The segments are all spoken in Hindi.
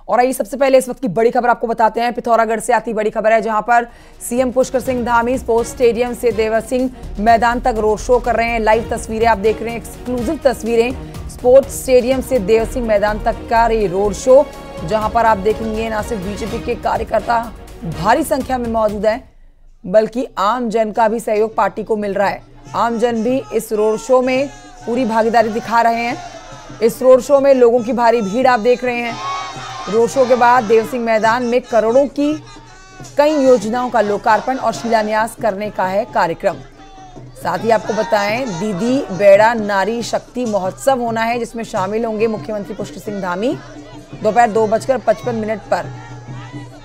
और आइए सबसे पहले इस वक्त की बड़ी खबर आपको बताते हैं। पिथौरागढ़ से आती बड़ी खबर है, जहां पर CM Pushkar Singh Dhami sports stadium से देवर सिंह मैदान तक रोड शो कर रहे हैं। लाइव तस्वीरें आप देख रहे हैं, एक्सक्लूसिव तस्वीरें स्पोर्ट्स स्टेडियम से देवर सिंह मैदान तक का ये रोड शो, जहां पर आप देखेंगे ना सिर्फ बीजेपी के कार्यकर्ता भारी संख्या में मौजूद हैं, बल्कि आम जन का भी सहयोग पार्टी को मिल रहा है। आम जन भी इस रोड शो में पूरी भागीदारी दिखा रहे हैं। इस रोड शो में लोगों की भारी भीड़ आप देख रहे हैं। रोड शो के बाद देव सिंह मैदान में करोड़ों की कई योजनाओं का लोकार्पण और शिलान्यास करने का है कार्यक्रम। साथ ही आपको बताएं, दीदी बेड़ा नारी शक्ति महोत्सव होना है, जिसमें शामिल होंगे मुख्यमंत्री पुष्कर सिंह धामी। दोपहर 2:55 पर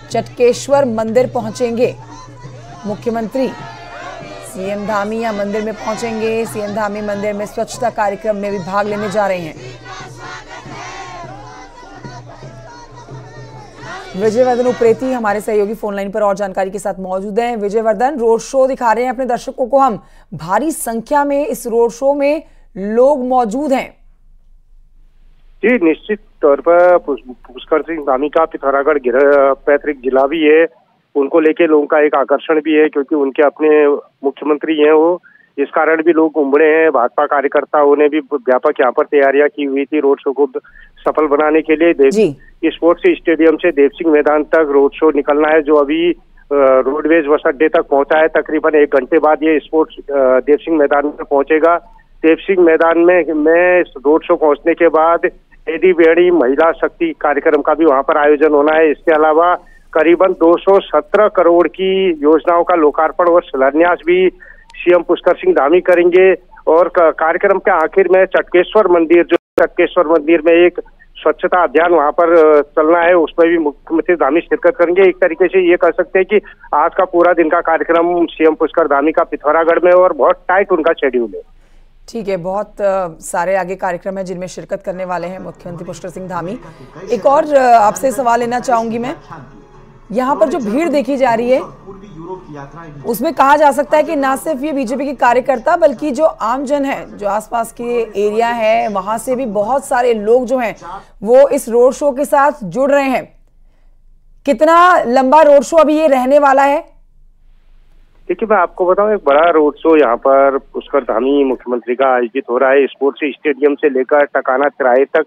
चटकेश्वर मंदिर पहुंचेंगे मुख्यमंत्री। सीएम धामी या मंदिर में पहुंचेंगे। सीएम धामी मंदिर में स्वच्छता कार्यक्रम में भी भाग लेने जा रहे हैं। विजयवर्धन उप्रेती हमारे सहयोगी फोन लाइन पर और जानकारी के साथ मौजूद हैं। विजयवर्धन, रोड शो दिखा रहे हैं अपने दर्शकों को हम, भारी संख्या में इस रोड शो में लोग मौजूद हैं। जी, निश्चित तौर पर पुष्कर सिंह धामी का पिथौरागढ़ पैतृक जिला भी है, उनको लेके लोगों का एक आकर्षण भी है, क्योंकि उनके अपने मुख्यमंत्री हैं वो। इस कारण भी लोग उमड़े हैं। भाजपा कार्यकर्ताओं ने भी व्यापक यहाँ पर तैयारियां की हुई थी रोड शो को सफल बनाने के लिए। स्पोर्ट्स स्टेडियम से देव सिंह मैदान तक रोड शो निकलना है, जो अभी रोडवेज बस अड्डे तक पहुंचा है। तकरीबन 1 घंटे बाद ये स्पोर्ट्स देव सिंह मैदान में पहुंचेगा। देव सिंह मैदान में रोड शो पहुंचने के बाद एडी बेड़ी महिला शक्ति कार्यक्रम का भी वहां पर आयोजन होना है। इसके अलावा करीबन 217 करोड़ की योजनाओं का लोकार्पण और शिलान्यास भी सीएम पुष्कर सिंह धामी करेंगे। और कार्यक्रम के आखिर में चटकेश्वर मंदिर में एक स्वच्छता अभियान वहां पर चलना है, उसमें भी मुख्यमंत्री धामी शिरकत करेंगे। एक तरीके से ये कह सकते हैं कि आज का पूरा दिन का कार्यक्रम सीएम पुष्कर धामी का पिथौरागढ़ में, और बहुत टाइट उनका शेड्यूल है। ठीक है, बहुत सारे आगे कार्यक्रम है जिनमें शिरकत करने वाले हैं मुख्यमंत्री पुष्कर सिंह धामी। एक और आपसे सवाल लेना चाहूंगी मैं, यहाँ पर जो भीड़ देखी जा रही है उसमें कहा जा सकता है कि ना सिर्फ ये बीजेपी के कार्यकर्ता, बल्कि जो आम जन है, जो आसपास के एरिया है, वहां से भी बहुत सारे लोग जो हैं वो इस रोड शो के साथ जुड़ रहे हैं। कितना लंबा रोड शो अभी ये रहने वाला है? देखिए, मैं आपको बताऊं, एक बड़ा रोड शो यहाँ पर पुष्कर धामी मुख्यमंत्री का आयोजित हो रहा है। स्पोर्ट्स स्टेडियम से लेकर टकाना तिराहे तक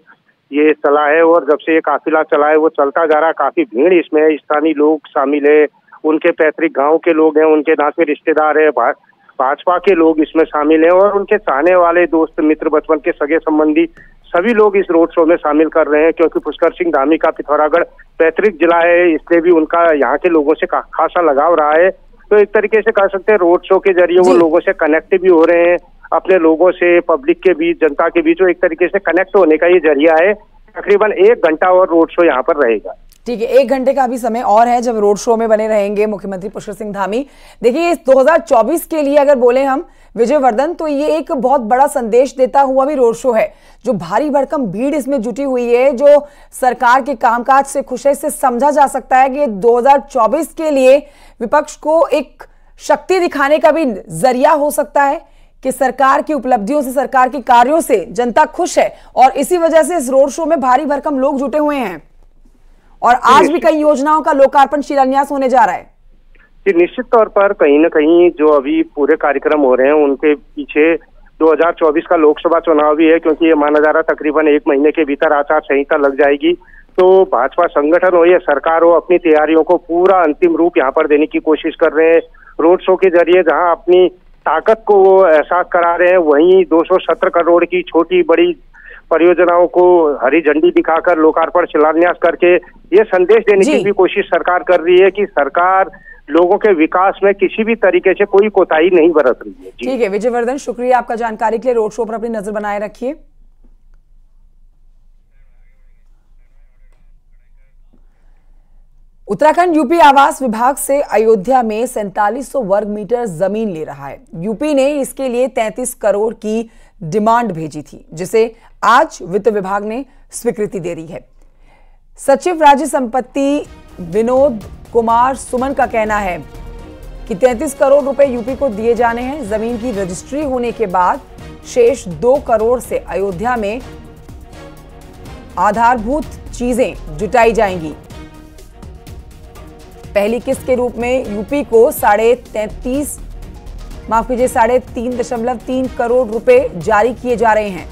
ये चला है, और जब से ये काफिला चला है वो चलता जा रहा है। काफी भीड़ इसमें है, स्थानीय लोग शामिल है, उनके पैतृक गांव के लोग हैं, उनके नाते रिश्तेदार है, भाजपा के लोग इसमें शामिल हैं, और उनके चाहने वाले दोस्त मित्र, बचपन के सगे संबंधी सभी लोग इस रोड शो में शामिल कर रहे हैं। क्योंकि पुष्कर सिंह धामी का पिथौरागढ़ पैतृक जिला है, इसलिए भी उनका यहाँ के लोगों से खासा लगाव रहा है। तो एक तरीके से कह सकते हैं रोड शो के जरिए वो लोगों से कनेक्ट भी हो रहे हैं, अपने लोगों से, पब्लिक के बीच, जनता के बीच, वो एक तरीके से कनेक्ट होने का ये जरिया है। तकरीबन 1 घंटा और रोड शो यहाँ पर रहेगा। ठीक है, 1 घंटे का भी समय और है जब रोड शो में बने रहेंगे मुख्यमंत्री पुष्कर सिंह धामी। देखिए, इस 2024 के लिए अगर बोले हम विजयवर्धन, तो ये एक बहुत बड़ा संदेश देता हुआ भी रोड शो है। जो भारी भरकम भीड़ इसमें जुटी हुई है, जो सरकार के कामकाज से खुश है, इससे समझा जा सकता है कि 2024 के लिए विपक्ष को एक शक्ति दिखाने का भी जरिया हो सकता है कि सरकार की उपलब्धियों से, सरकार के कार्यों से जनता खुश है, और इसी वजह से इस रोड शो में भारी भरकम लोग जुटे हुए हैं। और आज भी कई योजनाओं का लोकार्पण शिलान्यास होने जा रहा है। निश्चित तौर पर कहीं न कहीं जो अभी पूरे कार्यक्रम हो रहे हैं उनके पीछे 2024 का लोकसभा चुनाव भी है, क्योंकि ये माना जा रहा है तकरीबन 1 महीने के भीतर आचार संहिता लग जाएगी। तो भाजपा संगठन हो या सरकार हो, अपनी तैयारियों को पूरा अंतिम रूप यहाँ पर देने की कोशिश कर रहे हैं। रोड शो के जरिए जहाँ अपनी ताकत को वो एहसास करा रहे हैं, वहीं 217 करोड़ की छोटी बड़ी परियोजनाओं को हरी झंडी दिखाकर, लोकार्पण शिलान्यास करके ये संदेश देने की भी कोशिश सरकार कर रही है कि सरकार लोगों के विकास में किसी भी तरीके से कोई कोताही नहीं बरत रही है। ठीक है विजयवर्धन, शुक्रिया आपका जानकारी के लिए। रोड शो पर अपनी नजर बनाए रखिए। उत्तराखंड यूपी आवास विभाग से अयोध्या में 4700 वर्ग मीटर जमीन ले रहा है। यूपी ने इसके लिए 33 करोड़ की डिमांड भेजी थी, जिसे आज वित्त विभाग ने स्वीकृति दे रही है। सचिव राज्य संपत्ति विनोद कुमार सुमन का कहना है कि 33 करोड़ रुपए यूपी को दिए जाने हैं। जमीन की रजिस्ट्री होने के बाद शेष 2 करोड़ से अयोध्या में आधारभूत चीजें जुटाई जाएंगी। पहली किस्त के रूप में यूपी को 3.3 करोड़ रुपए जारी किए जा रहे हैं।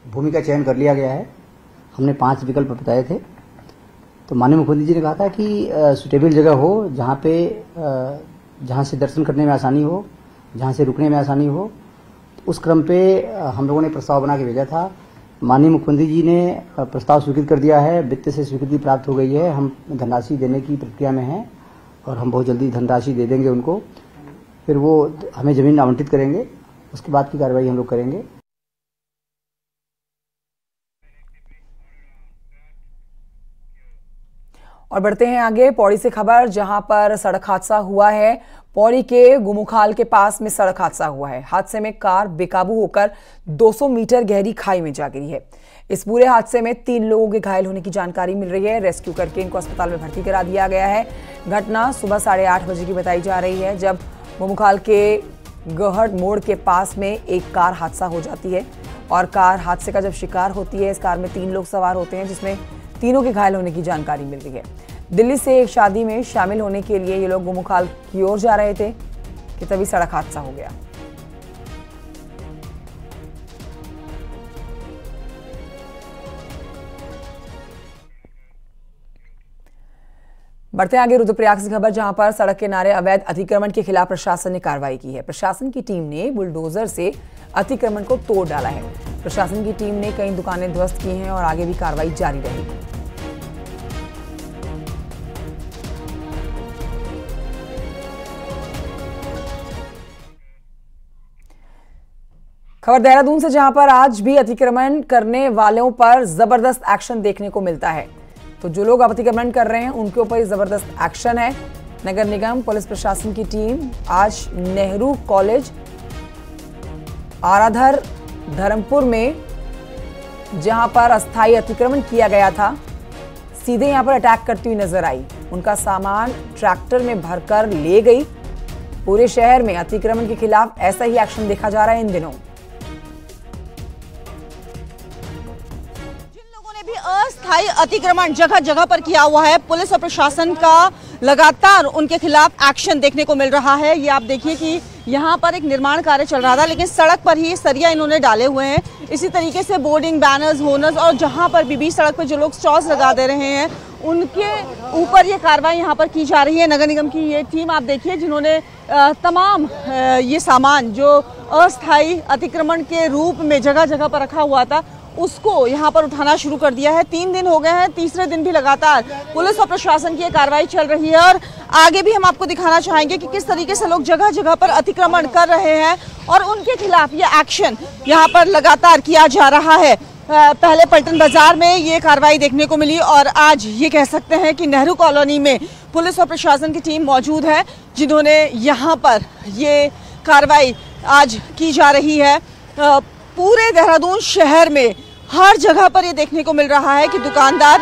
भूमि का चयन कर लिया गया है। हमने 5 विकल्प बताए थे। तो माननीय मुख्यमंत्री जी ने कहा था कि सुटेबल जगह हो, जहाँ से दर्शन करने में आसानी हो, जहाँ से रुकने में आसानी हो। उस क्रम पे हम लोगों ने प्रस्ताव बना के भेजा था। माननीय मुख्यमंत्री जी ने प्रस्ताव स्वीकृत कर दिया है। वित्त से स्वीकृति प्राप्त हो गई है। हम धनराशि देने की प्रक्रिया में हैं और हम बहुत जल्दी धनराशि दे देंगे उनको। फिर वो हमें जमीन आवंटित करेंगे, उसके बाद की कार्रवाई हम लोग करेंगे। और बढ़ते हैं आगे पौड़ी से खबर, जहां पर सड़क हादसा हुआ है। पौड़ी के गुमुखाल के पास में सड़क हादसा हुआ है। हादसे में कार बेकाबू होकर 200 मीटर गहरी खाई में जा गिरी है। इस पूरे हादसे में 3 लोगों के घायल होने की जानकारी मिल रही है। रेस्क्यू करके इनको अस्पताल में भर्ती करा दिया गया है। घटना सुबह 8:30 बजे की बताई जा रही है, जब गुमुखाल के गहड़ मोड़ के पास में एक कार हादसा हो जाती है। और कार हादसे का जब शिकार होती है, इस कार में 3 लोग सवार होते हैं, जिसमें तीनों के घायल होने की जानकारी मिल रही है। दिल्ली से एक शादी में शामिल होने के लिए ये लोग गुमुखाल की ओर जा रहे थे कि तभी सड़क हादसा हो गया। बढ़ते आगे रुद्रप्रयाग से खबर, जहां पर सड़क किनारे अवैध अतिक्रमण के खिलाफ प्रशासन ने कार्रवाई की है। प्रशासन की टीम ने बुलडोजर से अतिक्रमण को तोड़ डाला है। प्रशासन की टीम ने कई दुकानें ध्वस्त की हैं और आगे भी कार्रवाई जारी रहेगी। खबर देहरादून से, जहां पर आज भी अतिक्रमण करने वालों पर जबरदस्त एक्शन देखने को मिलता है। तो जो लोग अतिक्रमण कर रहे हैं उनके ऊपर जबरदस्त एक्शन है। नगर निगम पुलिस प्रशासन की टीम आज नेहरू कॉलेज आराधर धर्मपुर में, जहां पर अस्थायी अतिक्रमण किया गया था, सीधे यहां पर अटैक करती हुई नजर आई। उनका सामान ट्रैक्टर में भरकर ले गई। पूरे शहर में अतिक्रमण के खिलाफ ऐसा ही एक्शन देखा जा रहा है इन दिनों। अस्थायी अतिक्रमण जगह जगह पर किया हुआ है, पुलिस और प्रशासन का लगातार उनके खिलाफ एक्शन देखने को मिल रहा है। ये आप देखिए कि यहाँ पर एक निर्माण कार्य चल रहा था, लेकिन सड़क पर ही सरिया इन्होंने डाले हुए हैं। इसी तरीके से बोर्डिंग बैनर्स, होनर्स और जहाँ पर भी बीच सड़क पर जो लोग स्टॉल्स लगा दे रहे हैं, उनके ऊपर ये कार्रवाई यहाँ पर की जा रही है। नगर निगम की ये टीम आप देखिए, जिन्होंने तमाम ये सामान जो अस्थायी अतिक्रमण के रूप में जगह जगह पर रखा हुआ था, उसको यहाँ पर उठाना शुरू कर दिया है। 3 दिन हो गए हैं, तीसरे दिन भी लगातार पुलिस और प्रशासन की कार्रवाई चल रही है। और आगे भी हम आपको दिखाना चाहेंगे कि किस तरीके से लोग जगह जगह पर अतिक्रमण कर रहे हैं और उनके खिलाफ ये एक्शन यहाँ पर लगातार किया जा रहा है। पहले पलटन बाजार में ये कार्रवाई देखने को मिली और आज ये कह सकते हैं कि नेहरू कॉलोनी में पुलिस और प्रशासन की टीम मौजूद है, जिन्होंने यहाँ पर ये कार्रवाई आज की जा रही है। पूरे देहरादून शहर में हर जगह पर ये देखने को मिल रहा है कि दुकानदार,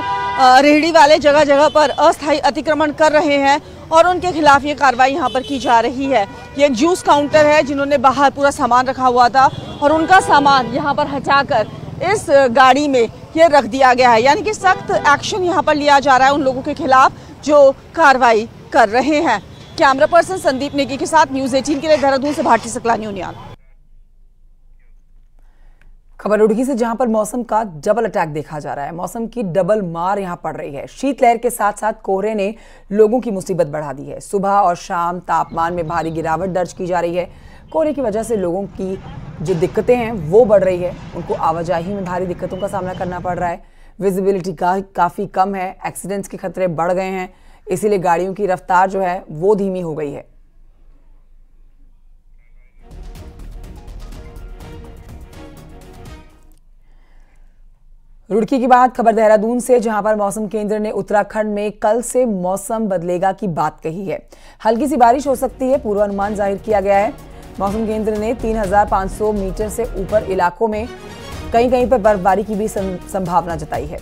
रेहड़ी वाले जगह जगह पर अस्थायी अतिक्रमण कर रहे हैं और उनके खिलाफ ये कार्रवाई यहाँ पर की जा रही है। ये एक जूस काउंटर है, जिन्होंने बाहर पूरा सामान रखा हुआ था और उनका सामान यहाँ पर हटाकर इस गाड़ी में ये रख दिया गया है। यानी कि सख्त एक्शन यहाँ पर लिया जा रहा है उन लोगों के खिलाफ जो कार्रवाई कर रहे हैं। कैमरा पर्सन संदीप नेगी के साथ न्यूज़ 18 के लिए देहरादून से भारती सकलानी उनियाल। खबर रुड़की से, जहां पर मौसम का डबल अटैक देखा जा रहा है। मौसम की डबल मार यहां पड़ रही है। शीतलहर के साथ साथ कोहरे ने लोगों की मुसीबत बढ़ा दी है। सुबह और शाम तापमान में भारी गिरावट दर्ज की जा रही है। कोहरे की वजह से लोगों की जो दिक्कतें हैं वो बढ़ रही है। उनको आवाजाही में भारी दिक्कतों का सामना करना पड़ रहा है। विजिबिलिटी काफ़ी कम है। एक्सीडेंट्स के खतरे बढ़ गए हैं, इसीलिए गाड़ियों की रफ्तार जो है वो धीमी हो गई है। रुड़की की बात, खबर देहरादून से, जहां पर मौसम केंद्र ने उत्तराखंड में कल से मौसम बदलेगा की बात कही है। हल्की सी बारिश हो सकती है, पूर्वानुमान जाहिर किया गया है। मौसम केंद्र ने 3500 मीटर से ऊपर इलाकों में कहीं कहीं पर बर्फबारी की भी संभावना जताई है।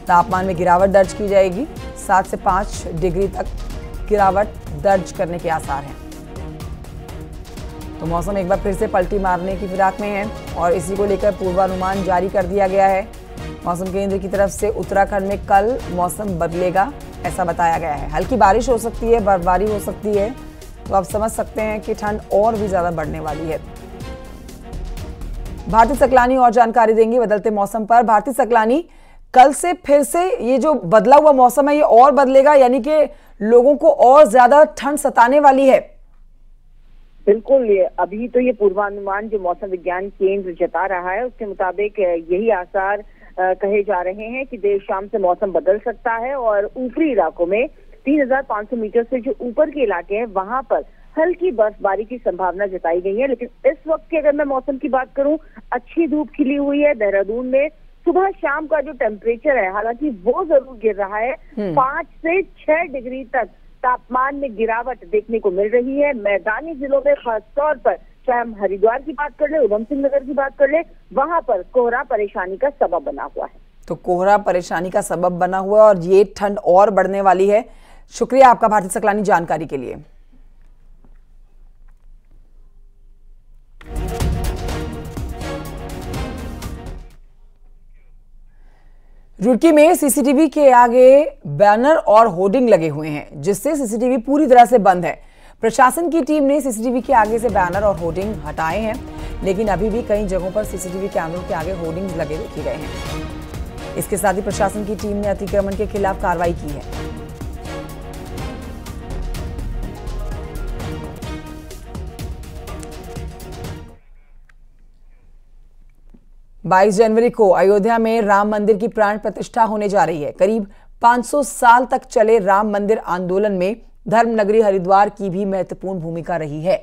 तापमान में गिरावट दर्ज की जाएगी, 7 से 5 डिग्री तक गिरावट दर्ज करने के आसार हैं। तो मौसम एक बार फिर से पलटी मारने की फिराक में है और इसी को लेकर पूर्वानुमान जारी कर दिया गया है। मौसम केंद्र की तरफ से उत्तराखंड में कल मौसम बदलेगा, ऐसा बताया गया है। हल्की बारिश हो सकती है, बर्फबारी हो सकती है, तो आप समझ सकते हैं कि ठंड और भी ज्यादा बढ़ने वाली है। भारती सकलानी और जानकारी देंगी बदलते मौसम पर। भारती सकलानी, कल से फिर से ये जो बदला हुआ मौसम है ये और बदलेगा, यानी कि लोगों को और ज्यादा ठंड सताने वाली है। बिल्कुल, अभी तो ये पूर्वानुमान जो मौसम विज्ञान केंद्र जता रहा है उसके मुताबिक यही आसार कहे जा रहे हैं कि देर शाम से मौसम बदल सकता है और ऊपरी इलाकों में 3500 मीटर से जो ऊपर के इलाके हैं वहां पर हल्की बर्फबारी की संभावना जताई गई है। लेकिन इस वक्त की अगर मैं मौसम की बात करूं, अच्छी धूप खिली हुई है। देहरादून में सुबह शाम का जो टेम्परेचर है हालांकि वो जरूर गिर रहा है, 5 से 6 डिग्री तक तापमान में गिरावट देखने को मिल रही है। मैदानी जिलों में खासतौर पर चाहे हम हरिद्वार की बात कर ले, उधम सिंह नगर की बात कर ले, वहां पर कोहरा परेशानी का सबब बना हुआ है। तो कोहरा परेशानी का सबब बना हुआ और ये ठंड और बढ़ने वाली है। शुक्रिया आपका भारती सकलानी जानकारी के लिए। रुड़की में सीसीटीवी के आगे बैनर और होर्डिंग लगे हुए हैं, जिससे सीसीटीवी पूरी तरह से बंद है। प्रशासन की टीम ने सीसीटीवी के आगे से बैनर और होर्डिंग हटाए हैं, लेकिन अभी भी कई जगहों पर सीसीटीवी कैमरों के आगे होर्डिंग्स लगे देखे गए हैं। इसके साथ ही प्रशासन की टीम ने अतिक्रमण के खिलाफ कार्रवाई की है। 22 जनवरी को अयोध्या में राम मंदिर की प्राण प्रतिष्ठा होने जा रही है। करीब 500 साल तक चले राम मंदिर आंदोलन में धर्मनगरी हरिद्वार की भी महत्वपूर्ण भूमिका रही है।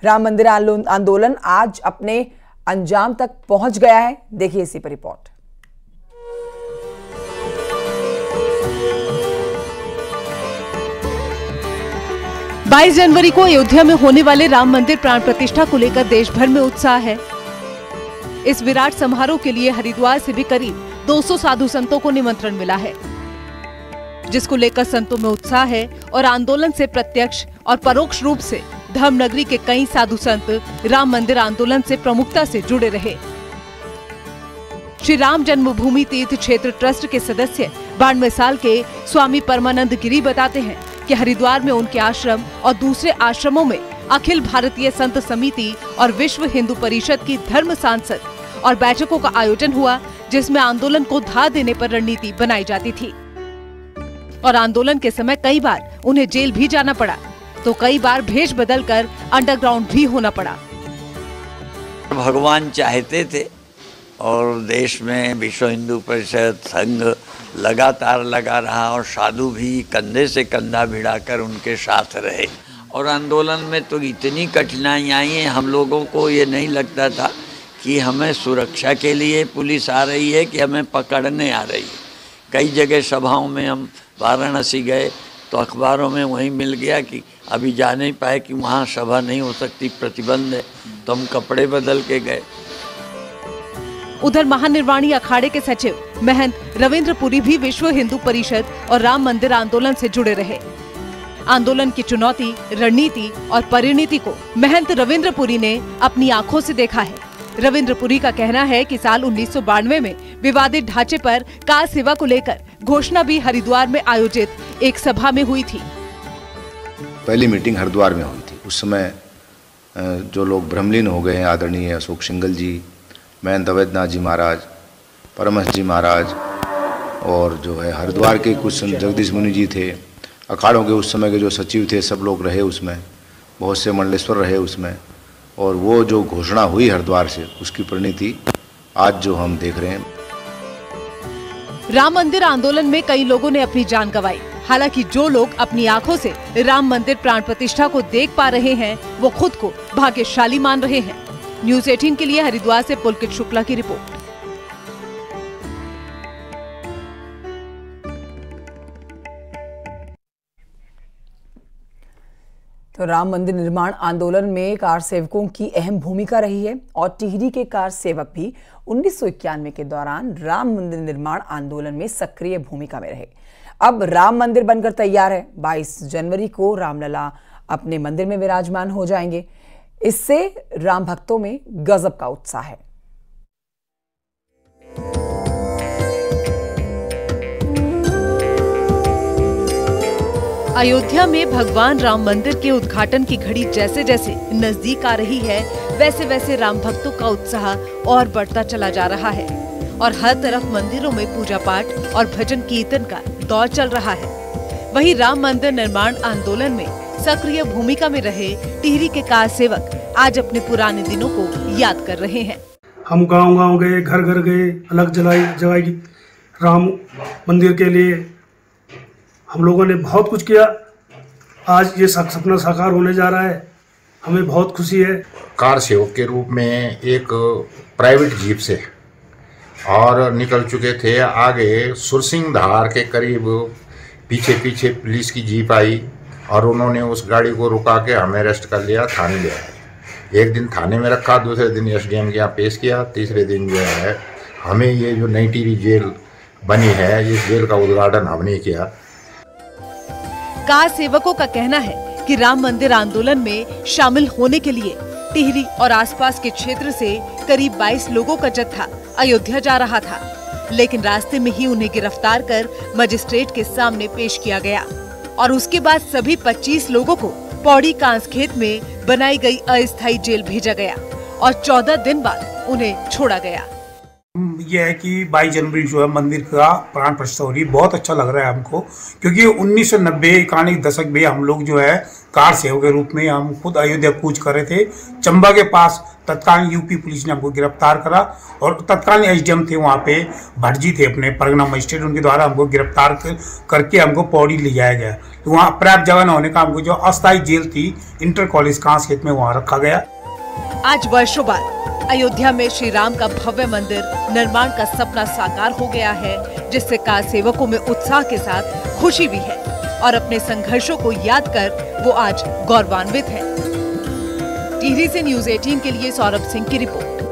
राम मंदिर आंदोलन आज अपने अंजाम तक पहुंच गया है। देखिए इसी पर रिपोर्ट। बाईस जनवरी को अयोध्या में होने वाले राम मंदिर प्राण प्रतिष्ठा को लेकर देश भर में उत्साह है। इस विराट समारोह के लिए हरिद्वार से भी करीब 200 साधु संतों को निमंत्रण मिला है, जिसको लेकर संतों में उत्साह है और आंदोलन से प्रत्यक्ष और परोक्ष रूप से धर्मनगरी के कई साधु संत राम मंदिर आंदोलन से प्रमुखता से जुड़े रहे। श्री राम जन्मभूमि तीर्थ क्षेत्र ट्रस्ट के सदस्य 92 साल के स्वामी परमानंद गिरी बताते हैं कि हरिद्वार में उनके आश्रम और दूसरे आश्रमों में अखिल भारतीय संत समिति और विश्व हिंदू परिषद की धर्म सांसद और बैठकों का आयोजन हुआ, जिसमें आंदोलन को धार देने पर रणनीति बनाई जाती थी और आंदोलन के समय कई बार उन्हें जेल भी जाना पड़ा, तो कई बार भेष बदलकर अंडरग्राउंड भी होना पड़ा। भगवान चाहते थे और देश में विश्व हिंदू परिषद संघ लगातार लगा रहा और साधु भी कंधे से कंधा भिड़ाकर उनके साथ रहे। और आंदोलन में तो इतनी कठिनाइयाँ आई हैं, हम लोगों को ये नहीं लगता था कि हमें सुरक्षा के लिए पुलिस आ रही है कि हमें पकड़ने आ रही है। कई जगह सभाओं में हम वाराणसी गए तो अखबारों में वहीं मिल गया कि अभी जा नहीं पाए कि वहाँ सभा नहीं हो सकती, प्रतिबंध है, तो हम कपड़े बदल के गए। उधर महानिर्वाणी अखाड़े के सचिव महंत रविंद्रपुरी भी विश्व हिंदू परिषद और राम मंदिर आंदोलन से जुड़े रहे। आंदोलन की चुनौती, रणनीति और परिणति को महंत रविंद्रपुरी ने अपनी आंखों से देखा है। रविंद्रपुरी का कहना है कि साल 1992 में विवादित ढांचे पर कार सेवा को लेकर घोषणा भी हरिद्वार में आयोजित एक सभा में हुई थी। पहली मीटिंग हरिद्वार में हुई थी। उस समय जो लोग भ्रमलीन हो गए हैं, आदरणीय अशोक सिंगल जी, महंत अवैधनाथ जी महाराज, परमहंस जी महाराज और जो है हरिद्वार के कुछ जगदीश मुनि जी थे, अखाड़ों के उस समय के जो सचिव थे, सब लोग रहे उसमें, बहुत से मंडलेश्वर रहे उसमें, और वो जो घोषणा हुई हरिद्वार से, उसकी परिणति आज जो हम देख रहे हैं। राम मंदिर आंदोलन में कई लोगों ने अपनी जान गंवाई। हालांकि जो लोग अपनी आंखों से राम मंदिर प्राण प्रतिष्ठा को देख पा रहे हैं, वो खुद को भाग्यशाली मान रहे हैं। न्यूज़ 18 के लिए हरिद्वार से पुलकित शुक्ला की रिपोर्ट। तो तो राम मंदिर निर्माण आंदोलन में कार सेवकों की अहम भूमिका रही है और टिहरी के कार सेवक भी 1991 के दौरान राम मंदिर निर्माण आंदोलन में सक्रिय भूमिका में रहे। अब राम मंदिर बनकर तैयार है। 22 जनवरी को रामलला अपने मंदिर में विराजमान हो जाएंगे। इससे राम भक्तों में गजब का उत्साह है। अयोध्या में भगवान राम मंदिर के उद्घाटन की घड़ी जैसे जैसे नजदीक आ रही है, वैसे वैसे राम भक्तों का उत्साह और बढ़ता चला जा रहा है और हर तरफ मंदिरों में पूजा पाठ और भजन कीर्तन का दौर चल रहा है। वहीं राम मंदिर निर्माण आंदोलन में सक्रिय भूमिका में रहे टिहरी के कार सेवक आज अपने पुराने दिनों को याद कर रहे हैं। हम गांव गए, घर घर गए, अलग जगह की राम मंदिर के लिए हम लोगों ने बहुत कुछ किया। आज ये सपना साकार होने जा रहा है, हमें बहुत खुशी है। कार सेवक के रूप में एक प्राइवेट जीप से और निकल चुके थे आगे सुरसिंह धार के करीब। पीछे पुलिस की जीप आई और उन्होंने उस गाड़ी को रुका के हमें अरेस्ट कर लिया, थाने ले आए। एक दिन थाने में रखा, दूसरे दिन एसडीएम के यहाँ पेश किया, तीसरे दिन जो है हमें ये जो नई टिहरी जेल बनी है, इस जेल का उद्घाटन हमने किया। कार सेवकों का कहना है कि राम मंदिर आंदोलन में शामिल होने के लिए टिहरी और आसपास के क्षेत्र से करीब 22 लोगों का जत्था अयोध्या जा रहा था, लेकिन रास्ते में ही उन्हें गिरफ्तार कर मजिस्ट्रेट के सामने पेश किया गया और उसके बाद सभी 25 लोगों को पौड़ी कांसखेत में बनाई गई अस्थायी जेल भेजा गया और 14 दिन बाद उन्हें छोड़ा गया। यह है कि 22 जनवरी जो है मंदिर का प्राण प्रतिष्ठा हो रही है। बहुत अच्छा लग रहा है हमको, क्योंकि 1990-91 दशक में हम लोग जो है कार सेवक के रूप में हम खुद अयोध्या कूच कर रहे थे। चंबा के पास तत्कालीन यूपी पुलिस ने हमको गिरफ्तार करा और तत्कालीन एसडीएम थे वहाँ पे, भट्ट जी थे अपने परगना मजिस्ट्रेट, उनके द्वारा हमको गिरफ्तार करके हमको पौड़ी ले जाया गया। तो वहाँ पर्याप्त जगह न होने का हमको जो अस्थायी जेल थी इंटर कॉलेज कांसखेत में वहाँ रखा गया। आज वर्षों बाद अयोध्या में श्री राम का भव्य मंदिर निर्माण का सपना साकार हो गया है, जिससे कार सेवकों में उत्साह के साथ खुशी भी है और अपने संघर्षों को याद कर वो आज गौरवान्वित है। टिहरी से न्यूज़ 18 के लिए सौरभ सिंह की रिपोर्ट।